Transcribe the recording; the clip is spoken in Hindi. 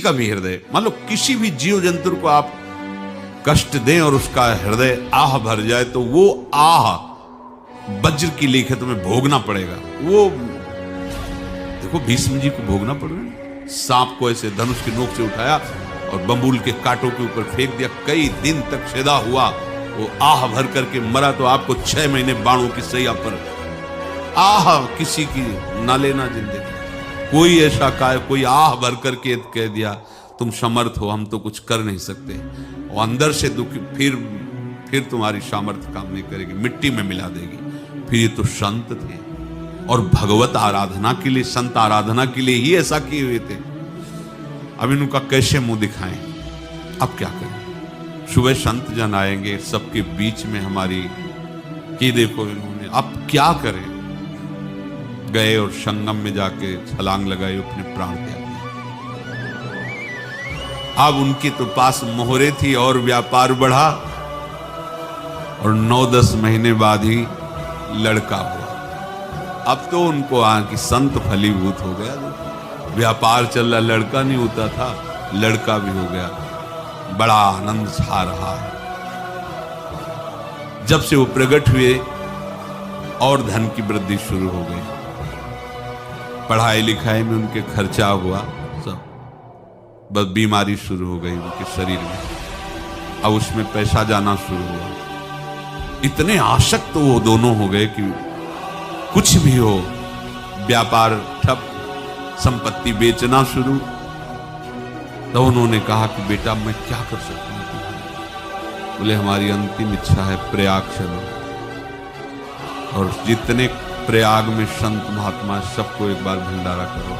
का भी हृदय, मान लो किसी भी जीव जंतु को आप कष्ट दें और उसका हृदय आह भर जाए तो वो आह वज्र की लेख है, तुम्हें भोगना पड़ेगा। वो देखो भीष्म जी को भोगना पड़ रहा, सांप को ऐसे धनुष की नोक से उठाया और बंबूल के कांटों के ऊपर फेंक दिया, कई दिन तक सेदा हुआ, वो आह भर करके मरा। तो आपको 6 महीने बाणों की सैया पर आह किसी की ना लेना जिंदगी। कोई ऐसा कोई आह भर करके कह दिया तुम समर्थ हो, हम तो कुछ कर नहीं सकते, और अंदर से दुखी, फिर तुम्हारी सामर्थ्य काम नहीं करेगी, मिट्टी में मिला देगी। फिर ये तो संत थे और भगवत आराधना के लिए, संत आराधना के लिए ही ऐसा किए हुए थे। अब इनका कैसे मुंह दिखाएं, अब क्या करें? सुबह संत जन आएंगे, सबके बीच में हमारी कि देखो इन्होंने, अब क्या करें? गए और संगम में जाके छलांग लगाई, अपने प्राण त्याग। अब उनके तो पास मोहरे थी और व्यापार बढ़ा, और 9-10 महीने बाद ही लड़का हुआ। अब तो उनको कि संत फलीभूत हो गया, व्यापार चल रहा, लड़का नहीं होता था, लड़का भी हो गया, बड़ा आनंद छा रहा है। जब से वो प्रकट हुए और धन की वृद्धि शुरू हो गई, पढ़ाई लिखाई में उनके खर्चा हुआ सब, बस बीमारी शुरू हो गई उनके शरीर में, अब उसमें पैसा जाना शुरू हुआ। इतने आसक्त तो वो दोनों हो गए कि कुछ भी हो, व्यापार ठप, संपत्ति बेचना शुरू। तो उन्होंने कहा कि बेटा मैं क्या कर सकता हूं तुम्हारे? बोले हमारी अंतिम इच्छा है प्रयाग चलो, और जितने प्रयाग में संत महात्मा सबको एक बार भंडारा करो।